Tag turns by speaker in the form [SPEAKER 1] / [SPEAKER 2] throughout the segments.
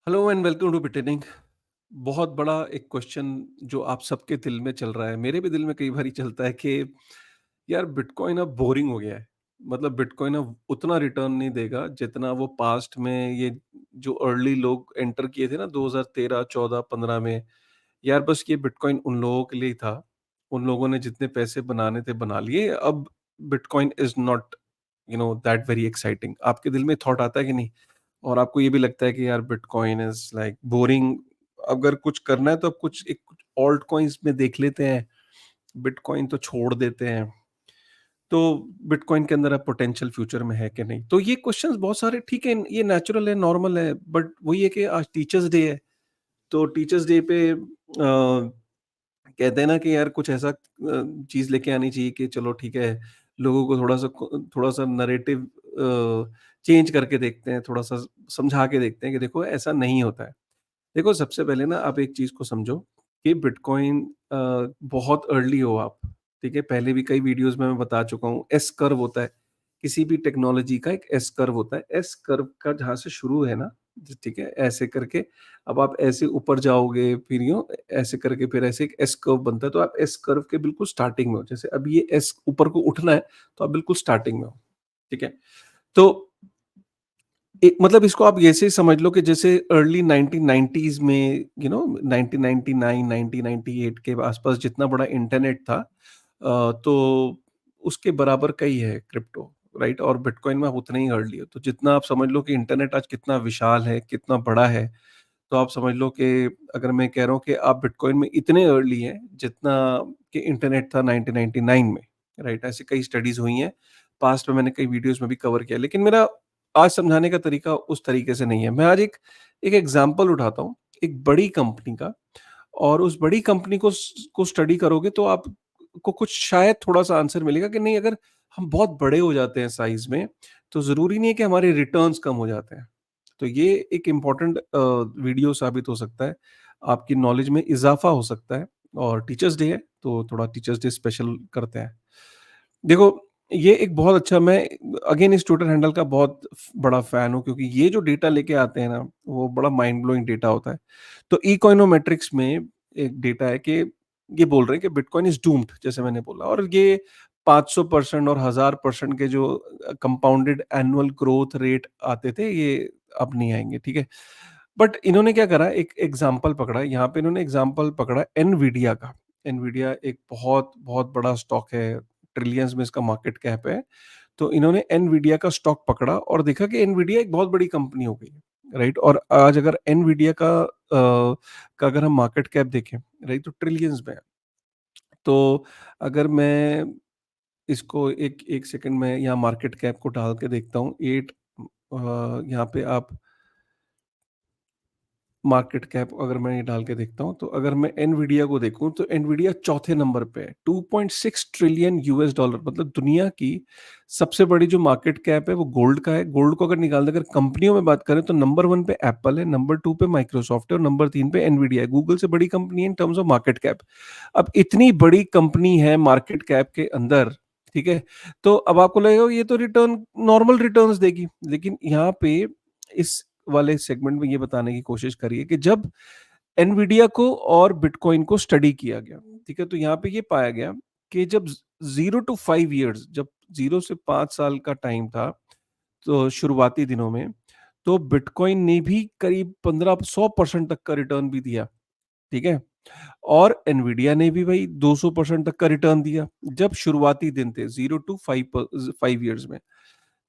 [SPEAKER 1] Hello and welcome to बिटेनिंग। बहुत बड़ा एक क्वेश्चन जो आप सबके दिल में चल रहा है, मेरे भी दिल में कई बार चलता है कि यार बिटकॉइन अब बोरिंग हो गया है। मतलब बिटकॉइन अब उतना रिटर्न नहीं देगा जितना वो पास्ट में ये जो अर्ली लोग एंटर किए थे ना 2013 14 15 में। यार बस ये बिटकॉइन उन लोगों के लिए ही था। उन लोगों ने जितने पैसे बनाने थे बना लिए। अब bitcoin is not that very exciting. आपके दिल में थॉट आता है कि नहीं? और आपको ये भी लगता है कि यार बिटकॉइन इज लाइक बोरिंग। अगर कुछ करना है तो अब कुछ ऑल्ट कॉइन्स में देख लेते हैं। बिटकॉइन तो छोड़ देते हैं। तो बिटकॉइन के अंदर अब पोटेंशियल फ्यूचर में है कि नहीं? तो ये क्वेश्चंस बहुत सारे, ठीक है, ये नेचुरल है, नॉर्मल है, बट वही है कि आज टीचर्स डे है। तो टीचर्स डे पे कहते हैं ना कि यार कुछ ऐसा चीज़ लेके आनी चाहिए कि चलो ठीक है, लोगों को थोड़ा-सा नैरेटिव चेंज करके देखते हैं, थोड़ा-सा समझा के देखते हैं कि देखो ऐसा नहीं होता है। देखो सबसे पहले ना आप एक चीज़ को समझो कि बिटकॉइन बहुत अर्ली हो आप, ठीक है? पहले भी कई वीडियोज़ में मैं बता चुका हूँ, एस कर्व होता है। किसी भी टेक्नोलॉजी का एक एस कर्व होता है। एस कर्व का जहाँ से शुरू है ना, ज ठीक है? ऐसे करके अब आप ऐसे ऊपर जाओगे, फिर यूँ ऐसे करके फिर ऐसे एक एस कर्व बनता है, तो आप एस कर्व के बिल्कुल स्टार्टिंग में हो। जैसे अब ये एस ऊपर को उठना है, तो आप बिल्कुल स्टार्टिंग में हो, ठीक है? तो मतलब इसको आप ऐसे समझ लो कि जैसे अर्ली 1990s में 1999 1998 के आसपास जितना बड़ा इंटरनेट था, तो उसके बराबर का ही है क्रिप्टो, राइट? और बिटकॉइन में आप उतने ही अर्ली हो। तो जितना आप समझ लो कि इंटरनेट आज कितना विशाल है, कितना बड़ा है, तो आप समझ लो कि अगर मैं कह रहा हूँ कि आप बिटकॉइन में इतने अर्ली हैं जितना कि इंटरनेट था 1999 में, राइट? ऐसी कई स्टडीज़ हुई हैं। पास्ट में मैंने कई वीडियोज़ में भी कवर किया है। लेकिन मेरा आज समझाने का तरीका उस तरीके से नहीं है। मैं आज एक एक एग्ज़ाम्पल उठाता हूँ, एक बड़ी कंपनी का। और उस बड़ी कंपनी को स्टडी करोगे तो आपको कुछ शायद थोड़ा-सा आंसर मिलेगा कि नहीं, अगर हम बहुत बड़े हो जाते हैं साइज़ में, तो ज़रूरी नहीं है कि हमारे रिटर्न्स कम हो जाते हैं। तो ये एक इम्पोर्टेंट वीडियो साबित हो सकता है। आपकी नॉलेज में इज़ाफ़ा हो सकता है। और टीचर्स डे है, तो थोड़ा टीचर्स डे स्पेशल करते हैं। देखो, ये एक बहुत अच्छा, मैं अगेन इस ट्विटर हैंडल का बहुत बड़ा फ़ैन हूँ, क्योंकि ये जो डेटा लेके आते हैं ना, वो बड़ा माइंड ब्लोइंग डेटा होता है। तो इकोनोमेट्रिक्स में एक डेटा है कि ये बोल रहे हैं कि बिटकॉइन इज़ डूम्ड, जैसे मैंने बोला, और ये 500% और 1000% के जो कंपाउंडेड एनुअल ग्रोथ रेट आते थे, ये अब नहीं आएँगे, ठीक है? बट इन्होंने क्या करा, एक एग्ज़ाम्पल पकड़ा, यहाँ पे इन्होंने एग्ज़ाम्पल पकड़ा एनवीडिया का। एनवीडिया एक बहुत, बहुत बड़ा स्टॉक है, ट्रिलियंस में इसका मार्केट कैप है। तो इन्होंने एनवीडिया का स्टॉक पकड़ा और देखा कि एनवीडिया एक बहुत बड़ी कंपनी हो गई है, राइट? और आज अगर एनवीडिया का अगर हम मार्केट कैप देखें, राइट, तो ट्रिलियंस में है। तो अगर मैं इसको एक 1 सेकंड में यहाँ मार्केट कैप को डाल के देखता हूँ, यहाँ पे आप मार्केट कैप अगर मैं ये डाल के देखता हूँ, तो अगर मैं एनवीडिया को देखूँ, तो एनवीडिया चौथे नंबर पे है, 2.6 ट्रिलियन यूएस डॉलर। मतलब दुनिया की सबसे बड़ी जो मार्केट कैप है वो गोल्ड का है। गोल्ड को अगर निकाल दें, अगर कंपनियों में बात करें, तो नंबर 1 पे एप्पल है, नंबर 2 पे माइक्रोसॉफ्ट है और नंबर 3 पे एनवीडिया है। गूगल से बड़ी कंपनी है in terms of market cap. अब इतनी बड़ी कंपनी है मार्केट कैप के अंदर, ठीक है? तो अब आपको लगेगा ये तो रिटर्न नॉर्मल रिटर्न्स देगी, लेकिन यहाँ पे इस वाले सेगमेंट में ये बताने की कोशिश करी है कि जब एनवीडिया को और बिटकॉइन को स्टडी किया गया, ठीक है? तो यहाँ पे ये पाया गया कि जब 0 टू 5 इयर्स, जब 0 से 5 साल का टाइम था, तो शुरुआती दिनों में, तो बिटकॉइन ने भी करीब 1500% तक का रिटर्न भी दिया, ठीक है? और एनवीडिया ने भी भाई 200% तक का रिटर्न दिया, जब शुरुआती दिन थे 0 टू 5 इयर्स में।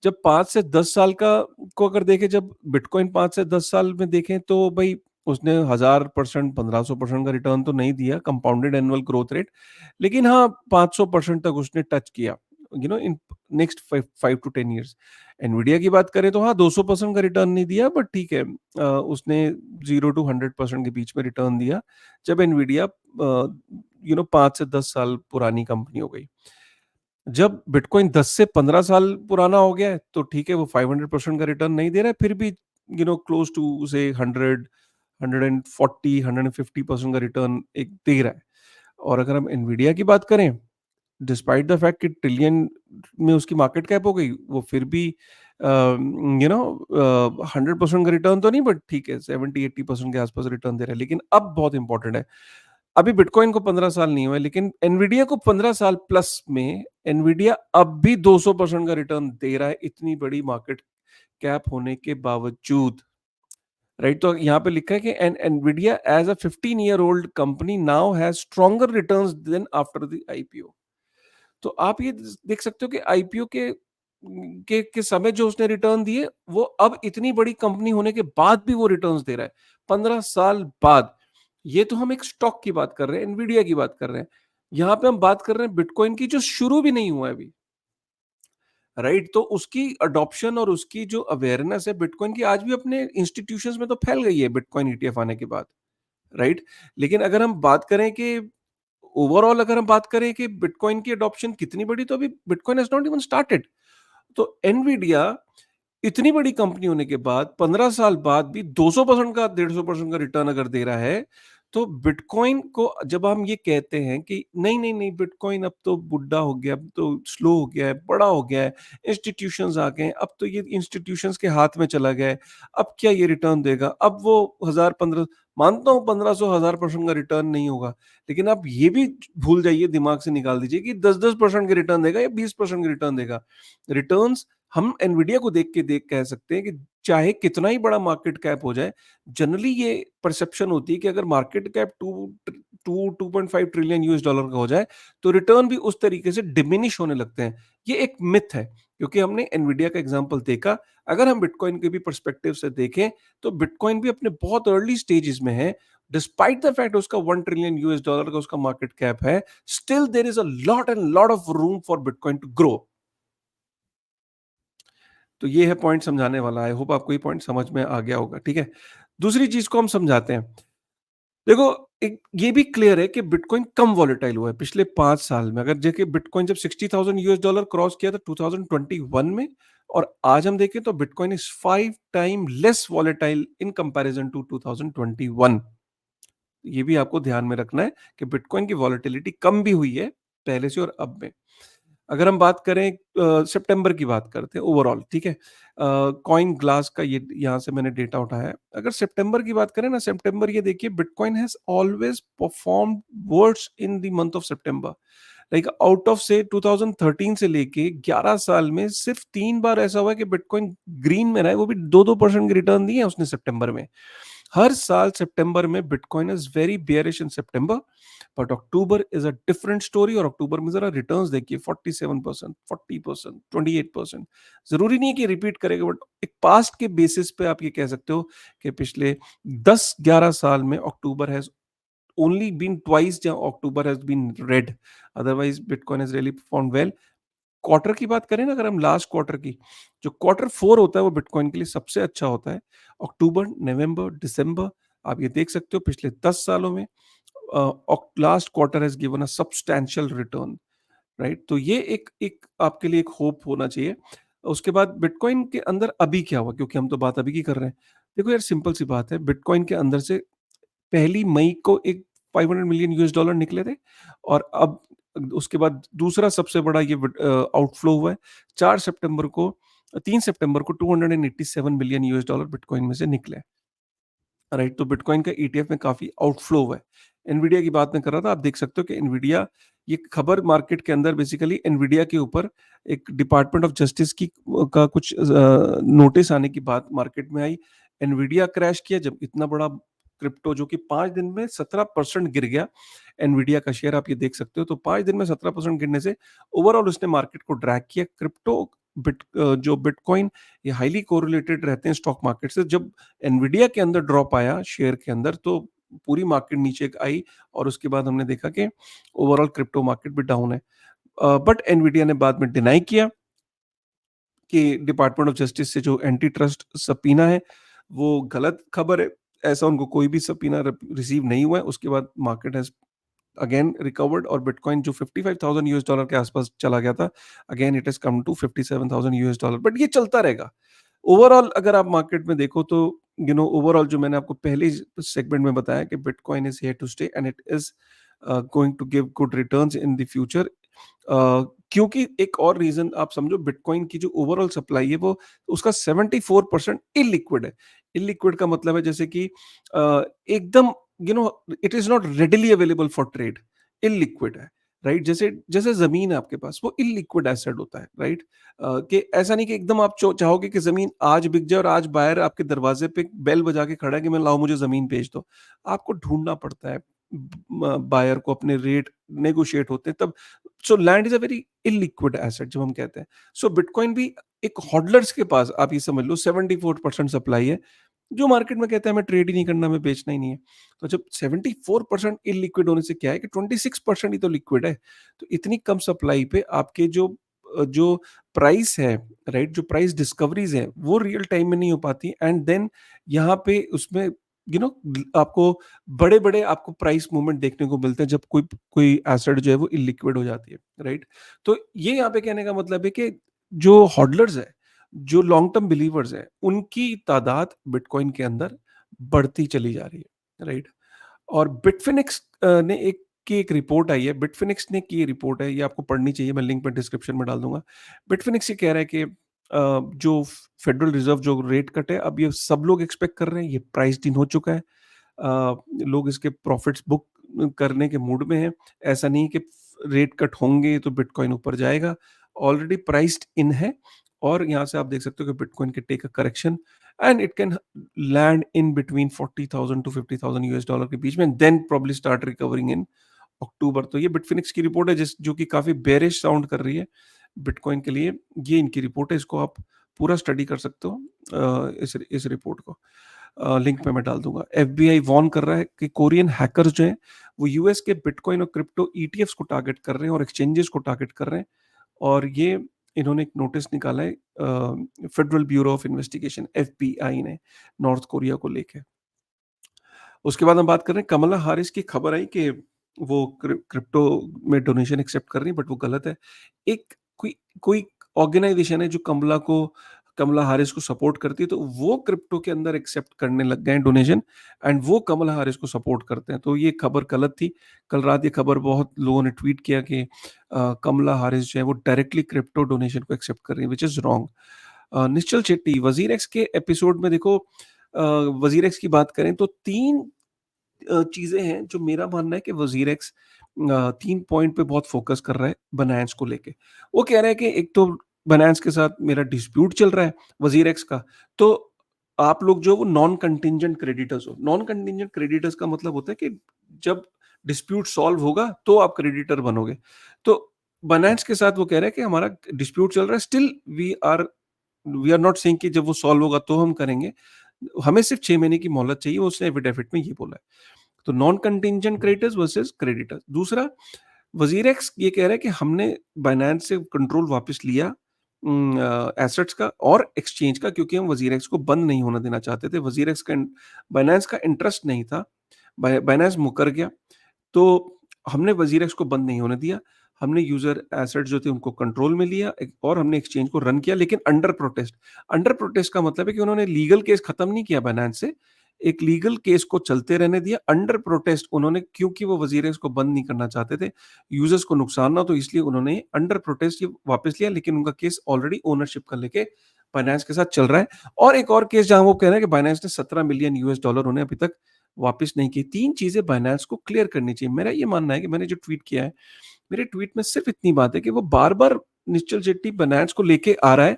[SPEAKER 1] जब 5 से 10 साल का को अगर देखें, जब बिटकॉइन 5 से 10 साल में देखें, तो भई उसने 1000%, 1500% का रिटर्न तो नहीं दिया, कंपाउंडेड एनुअल ग्रोथ रेट, लेकिन हाँ, 500% तक उसने टच किया, in next 5 to 10 years. Nvidia की बात करें तो हाँ, 200% का रिटर्न नहीं दिया, बट ठीक है, उसने 0 टू 100% के बीच में रिटर्न दिया, जब एनवीडिया 5 से 10 साल पुरानी कंपनी हो गई। जब बिटकॉइन 10 से 15 साल पुराना हो गया है, तो ठीक है, वो 500% का रिटर्न नहीं दे रहा है, फिर भी क्लोज टू से 100, 140, 150% का रिटर्न एक दे रहा है। और अगर हम एनवीडिया की बात करें, डिस्पाइट द फैक्ट कि ट्रिलियन में उसकी मार्केट कैप हो गई, वो फिर भी यू नो 100% का रिटर्न तो नहीं, बट ठीक है 70-80% के आसपास रिटर्न दे रहा है। लेकिन अब बहुत इंपॉर्टेंट है, अभी बिटकॉइन को 15 साल नहीं हुए, लेकिन एनवीडिया को 15 साल प्लस में एनवीडिया अब भी 200% का रिटर्न दे रहा है, इतनी बड़ी मार्केट कैप होने के बावजूद। राइट, तो यहाँ पे लिखा है कि an Nvidia as a 15-year-old company now has stronger returns than after the IPO. तो आप ये देख सकते हो कि आईपीओ के समय जो उसने रिटर्न दिए, वो अब इतनी बड़ी कंपनी होने के बाद भी वो रिटर्न्स दे रहा है 15 साल बाद। ये तो हम एक स्टॉक की बात कर रहे हैं, एनवीडिया की बात कर रहे हैं। यहाँ पे हम बात कर रहे हैं बिटकॉइन की, जो शुरू भी नहीं हुआ है अभी। राइट, तो उसकी अडॉप्शन और उसकी जो अवेयरनेस है बिटकॉइन की, आज भी अपने इंस्टीट्यूशंस में तो फैल गई है बिटकॉइन ईटीएफ आने के बाद। राइट, लेकिन अगर हम बात करें कि ओवरऑल अगर हम बात करें कि बिटकॉइन की अडॉप्शन कितनी बड़ी, तो अभी bitcoin has not even started. तो एनवीडिया इतनी बड़ी कंपनी होने के बाद 15 साल बाद भी 200% का 150% का रिटर्न अगर दे रहा है, तो बिटकॉइन को जब हम ये कहते हैं कि नहीं नहीं नहीं, बिटकॉइन अब तो बुढ़ा हो गया, अब तो स्लो हो गया है, बड़ा हो गया है, इंस्टीट्यूशंस आ गए हैं, अब तो ये इंस्टीट्यूशंस के हाथ में चला गया है, अब क्या ये रिटर्न देगा, अब वो 1000-15, मानता हूँ 1500-1000% का रिटर्न नहीं होगा, लेकिन आप ये भी भूल जाइए, दिमाग से निकाल दीजिए कि 10-10% के रिटर्न देगा या 20% के रिटर्न देगा। रिटर्न्स हम एनवीडिया को देख कह सकते हैं कि चाहे कितना ही बड़ा मार्केट कैप हो जाए, जनरली ये परसेप्शन होती है कि अगर market cap 2.5 trillion US dollar का हो जाए, तो रिटर्न भी उस तरीके से डिमिनिश होने लगते हैं। ये एक मिथ है, क्योंकि हमने एनवीडिया का एग्जांपल देखा। अगर हम बिटकॉइन के भी पर्सपेक्टिव से देखें, तो बिटकॉइन भी अपने बहुत अर्ली स्टेजेस में है। डिस्पाइट द फैक्ट उसका 1 ट्रिलियन यूएस डॉलर का उसका मार्केट कैप है, still there is a lot and lot of room for Bitcoin to grow. तो ये है पॉइंट समझाने वाला। आई होप आपको ये पॉइंट समझ में आ गया होगा, ठीक है? दूसरी चीज़ को हम समझाते हैं। देखो, एक ये भी क्लियर है कि बिटकॉइन कम वॉलेटाइल हुआ है पिछले 5 साल में। अगर देखिए बिटकॉइन जब $60,000 क्रॉस किया था 2021 में, और आज हम देखें तो Bitcoin is 5 time less volatile in comparison to 2021। ये भी आपको ध्यान में रखना है कि बिटकॉइन की वॉलेटिलिटी कम भी हुई है पहले से और अब में। अगर हम बात करें सितंबर की बात करते हैं ओवरऑल, ठीक है? कॉइन ग्लास का ये यहाँ से मैंने डेटा उठाया है। अगर सितंबर की बात करें ना, सितंबर ये देखिए bitcoin has always performed worst in the month of September. Like out of से 2013 से लेके 11 साल में सिर्फ 3 बार ऐसा हुआ है कि बिटकॉइन ग्रीन में रहा है, वो भी 2-2 परसेंट की रिटर्न दी है उसने सितंबर में। हर साल सितंबर में bitcoin is very bearish in September, but October is a different story. और अक्टूबर में जरा रिटर्न्स देखिए 47%, 40%, 28%। जरूरी नहीं है कि रिपीट करेगा, बट एक पास्ट के बेसिस पे आप ये कह सकते हो कि पिछले 10-11 साल में अक्टूबर हैज only been twice जहाँ अक्टूबर has been red, otherwise bitcoin has really performed well। Quarter की बात करें ना, अगर हम लास्ट क्वार्टर की, जो क्वार्टर 4 होता है वो बिटकॉइन के लिए सबसे अच्छा होता है। अक्टूबर, नवंबर, दिसंबर, आप ये देख सकते हो पिछले 10 सालों में last quarter has given a substantial return. Right, तो ये एक एक आपके लिए एक होप होना चाहिए। उसके बाद बिटकॉइन के अंदर अभी क्या हुआ, क्योंकि हम तो बात अभी की कर रहे हैं। देखो यार, सिंपल सी बात है, बिटकॉइन के अंदर से पहली मई को एक 500 मिलियन यूएस डॉलर निकले थे, और अब उसके बाद दूसरा सबसे बड़ा ये आउटफ्लो हुआ है 4 सितंबर को, 3 सितंबर को 287 मिलियन यूएस डॉलर बिटकॉइन में से निकले। राइट, तो बिटकॉइन का ईटीएफ में काफी आउटफ्लो हुआ है। एनवीडिया की बात मैं कर रहा था, आप देख सकते हो कि एनवीडिया, ये खबर मार्केट के अंदर बेसिकली एनवीडिया के ऊपर एक डिपार्टमेंट ऑफ जस्टिस की का कुछ नोटिस आने की बात मार्केट में आई। एनवीडिया क्रैश किया जब इतना बड़ा क्रिप्टो, जो कि 5 दिन में 17% गिर गया एनवीडिया का शेयर, आप ये देख सकते हो। तो 5 दिन में 17% गिरने से ओवरऑल उसने मार्केट को ड्रैग किया। क्रिप्टो जो बिटकॉइन, ये हाईली कोरिलेटेड रहते हैं स्टॉक मार्केट से। जब एनवीडिया के अंदर ड्रॉप आया शेयर के अंदर, तो पूरी मार्केट नीचे आई, और उसके बाद हमने देखा कि ओवरऑल क्रिप्टो मार्केट भी डाउन है। बट एनवीडिया ने बाद में डिनाई किया कि डिपार्टमेंट ऑफ जस्टिस से जो एंटी ट्रस्ट सबीना है वो गलत खबर है। ऐसा उनको कोई भी सबीना रिसीव नहीं हुआ है। उसके बाद मार्केट हैज अगेन रिकवर्ड, और बिटकॉइन जो 55,000 यूएस डॉलर के आसपास चला गया था, again it has come to 57,000 US dollar. But ये चलता रहेगा। ओवरऑल अगर आप मार्केट में देखो तो ओवरऑल जो मैंने आपको पहले सेगमेंट में बताया कि Bitcoin is here to stay, and it is going to give good returns in the future. क्योंकि एक और रीज़न आप समझो, बिटकॉइन की जो ओवरऑल सप्लाई है वो उसका 74% इल्लिक्विड है। इल्लिक्विड का मतलब है जैसे कि एकदम it is not readily available for trade, illiquid है, राइट? जैसे जैसे ज़मीन है आपके पास, वो इल्लिक्विड एसेट होता है, राइट? कि ऐसा नहीं कि एकदम आप चाहोगे कि ज़मीन आज बिक जाए और आज बायर आपके दरवाज़े पे बेल बजा के खड़ा है कि मैं लाओ मुझे ज़मीन बेच दो। आपको ढूँढना पड़ता है, बायर को अपने रेट नेगोशिएट होते हैं तब। So land is a very illiquid asset जब हम कहते हैं। सो बिटकॉइन भी एक होल्डर्स के पास आप ये समझ लो 74% सप्लाई है, जो मार्केट में कहता है हमें ट्रेड ही नहीं करना, हमें बेचना ही नहीं है। तो जब 74% इल्लिक्विड होने से क्या है कि 26% ही तो लिक्विड है। तो इतनी कम सप्लाई पे आपके जो प्राइस है, राइट? जो प्राइस डिस्कवरीज़ हैं, वो रियल टाइम में नहीं हो पाती एंड देन यहाँ पे उसमें आपको बड़े-बड़े आपको प्राइस मूवमेंट देखने को मिलते हैं जब कोई कोई एसेट जो है वो इल्लिक्विड हो जाती है, राइट? तो ये यहाँ पे कहने का मतलब है कि जो होल्डर्स हैं, जो लॉन्ग टर्म बिलीवर्स हैं, उनकी तादाद बिटकॉइन के अंदर बढ़ती चली जा रही है, राइट? और बिटफिनिक्स ने एक रिपोर्ट आई है, बिटफिनिक्स ने की ये रिपोर्ट है, ये आपको पढ़नी चाहिए, मैं लिंक में डिस्क्रिप्शन में डाल दूँगा। बिटफिनिक्स ये कह रहा है कि जो फेडरल रिज़र्व जो रेट कट है, अब ये सब लोग एक्सपेक्ट कर रहे हैं, ये प्राइस्ड इन हो चुका है। लोग इसके प्रॉफिट्स बुक करने के मूड में हैं। ऐसा नहीं कि रेट कट होंगे तो बिटकॉइन ऊपर जाएगा, ऑलरेडी प्राइस्ड इन है और यहाँ से आप देख सकते हो कि bitcoin can take a correction and it can land in between 40,000 to 50,000 US dollar के बीच में, then probably start recovering in October. तो ये बिटफिनिक्स की रिपोर्ट है जो कि काफ़ी बेयरिश साउंड कर रही है बिटकॉइन के लिए। ये इनकी रिपोर्ट है, इसको आप पूरा स्टडी कर सकते हो इस रिपोर्ट को। लिंक पे मैं डाल दूँगा। एफबीआई वार्न कर रहा है कि कोरियन हैकर्स जो हैं, वो यूएस के बिटकॉइन और क्रिप्टो ईटीएफ्स को टारगेट कर रहे हैं और एक्सचेंजेस को टारगेट कर रहे हैं और ये इन्होंने एक नोटिस निकाला है federal bureau of investigation FBI ने नॉर्थ कोरिया को लेके। उसके बाद हम बात कर रहे हैं कमला हारिस की खबर आई कि वो क्रिप्टो में डोनेशन एक्सेप्ट कर रही हैं बट वो गलत है। एक कोई कोई ऑर्गेनाइजेशन है जो कमला हारिस को सपोर्ट करती है तो वो क्रिप्टो के अंदर एक्सेप्ट करने लग गए हैं डोनेशन एंड वो कमला हारिस को सपोर्ट करते हैं। तो ये खबर गलत थी। कल रात ये खबर बहुत लोगों ने ट्वीट किया कि कमला हारिस जो है वो डायरेक्टली क्रिप्टो डोनेशन को एक्सेप्ट कर रही है व्हिच इज़ रॉन्ग। निश्चल शेट्टी वज़ीर एक्स के एपिसोड में देखो वज़ीर एक्स की बात करें तो 3 चीज़ें हैं जो मेरा मानना है कि वज़ीर एक्स 3 पॉइंट पे बहुत फ़ोकस कर रहा है बनास को लेके। वो कह रहा है कि एक तो बनास के साथ मेरा डिस्प्यूट चल रहा है वज़ीर एक्स का, तो आप लोग जो वो नॉन कंटिंजेंट क्रेडिटर्स हो। नॉन कंटिंजेंट क्रेडिटर्स का मतलब होता है कि जब डिस्प्यूट सॉल्व होगा तो आप क्रेडिटर बनोगे। तो बनास के साथ वो कह रहा है कि हमारा डिस्प्यूट चल रहा है, still we are not saying कि जब वो सॉल्व होगा तो हम करेंगे। हमें सिर्फ 6 महीने की मोहलत चाहिए, उसने एफिडेविट में ये बोला है। तो non contingent creditors versus creditors. दूसरा, वज़ीर एक्स ये कह रहा है कि हमने बायनांस से कंट्रोल वापस लिया एसेट्स का और एक्सचेंज का क्योंकि हम वज़ीर एक्स को बंद नहीं होने देना चाहते थे। वज़ीर एक्स का बायनांस का इंटरेस्ट नहीं था। बायनांस मुकर गया, तो हमने वज़ीर एक्स को बंद नहीं होने दिया। हमने यूज़र एसेट्स जो थे उनको कंट्रोल में लिया एक और हमने एक्सचेंज को रन किया लेकिन अंडर प्रोटेस्ट। अंडर प्रोटेस्ट का मतलब है कि उन्होंने लीगल केस खत्म नहीं किया बायनांस से, एक लीगल केस को चलते रहने दिया। अंडर प्रोटेस्ट उन्होंने क्योंकि वो वज़ीर एक्स को बंद नहीं करना चाहते थे, यूज़र्स को नुकसान ना हो तो इसलिए उन्होंने अंडर प्रोटेस्ट ये वापस लिया लेकिन उनका केस ऑलरेडी ओनरशिप का लेके बायनांस के साथ चल रहा है। और एक और केस जहाँ वो कह रहे हैं कि बायनांस ने $17 मिलियन उन्हें अभी तक वापस नहीं किए। 3 चीज़ें बायनांस को क्लियर करनी चाहिए। मेरा ये मानना है कि मैंने जो ट्वीट किया है, मेरे ट्वीट में सिर्फ़ इतनी बात है कि वो बार-बार निश्चल शेट्टी बायनांस को लेके आ रहा है,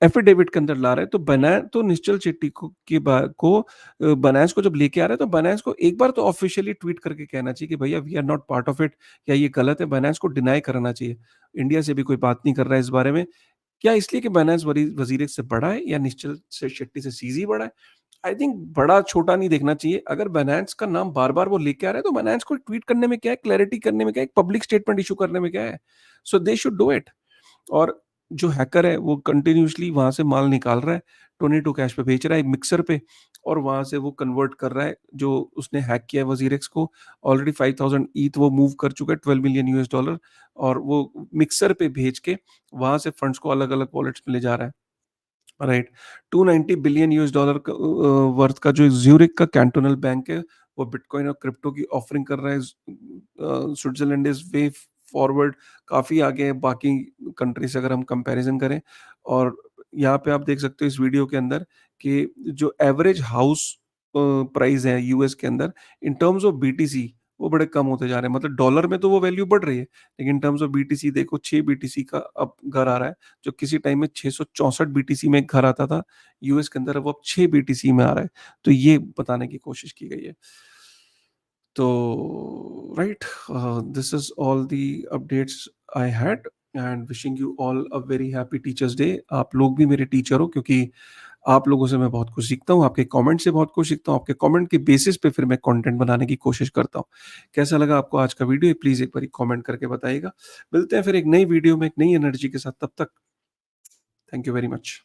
[SPEAKER 1] एफिडेविट के अंदर ला रहा है, तो तो निश्चल शेट्टी बायनांस को जब लेके आ रहा है, तो बायनांस को एक बार तो ऑफ़िशियली ट्वीट करके कहना चाहिए कि भैया we are not part of it या ये गलत है, बायनांस को डिनाई कराना चाहिए। इंडिया से भी कोई बात नहीं कर रहा है इस बारे में। क्या इसलिए कि बायनांस वज़ीर से बड़ा है या निश्चल से शेट्टी से सीज़ी बड़ा है? आई थिंक बड़ा-छोटा नहीं देखना चाहिए। अगर बायनांस का नाम बार-बार वो लेके आ रहा है, तो बायनांस को ट्वीट करने में क्या है, क्लैरिटी करने में क्या है, एक पब्लिक स्टेटमेंट इश्यू करने में क्या है? सो दे शुड डू इट। और जो हैकर है, वो कंटिन्यूअसली वहाँ से माल निकाल रहा है, टोनी कैश पे बेच रहा है, मिक्सर पे और वहाँ से वो कन्वर्ट कर रहा है, जो उसने हैक किया है वज़ीरेक्स को। ऑलरेडी 5000 ईथ वो मूव कर चुका है, $12 मिलियन और वो मिक्सर पे भेज के वहाँ से फंड्स को अलग-अलग वॉलेट्स में ले जा रहा है। राइट। $290 बिलियन वर्थ का जो ज़्यूरिख का कैंटोनल बैंक है, वो बिटकॉइन और क्रिप्टो की ऑफरिंग कर रहा है। स्विट्ज़रलैंड इज़ वे फॉरवर्ड काफ़ी आगे हैं बाकी कंट्री से अगर हम कंपैरिज़न करें। और यहाँ पे आप देख सकते हो इस वीडियो के अंदर कि जो एवरेज हाउस प्राइस है यूएस के अंदर इन टर्म्स ऑफ बीटीसी वो बड़े कम होते जा रहे हैं। मतलब डॉलर में तो वो वैल्यू बढ़ रही है, लेकिन इन टर्म्स ऑफ बीटीसी देखो 6 बीटीसी का अब घर आ रहा है, जो किसी टाइम में 664 बीटीसी में एक घर आता था, यूएस के अंदर अब वो 6 बीटीसी में आ रहा है। तो ये बताने की कोशिश की गई है। तो right, this is all the updates I had and wishing you all a very happy teachers day. आप लोग भी मेरे टीचर हो, क्योंकि आप लोगों से मैं बहुत कुछ सीखता हूँ, आपके कमेंट से बहुत कुछ सीखता हूँ, आपके कमेंट के बेसिस पे फिर मैं कंटेंट बनाने की कोशिश करता हूँ। कैसा लगा आपको आज का वीडियो? प्लीज़ एक बारी कमेंट करके बताइएगा। मिलते हैं फिर एक नई वीडियो में एक नई एनर्जी के साथ, तब तक थैंक यू वेरी मच।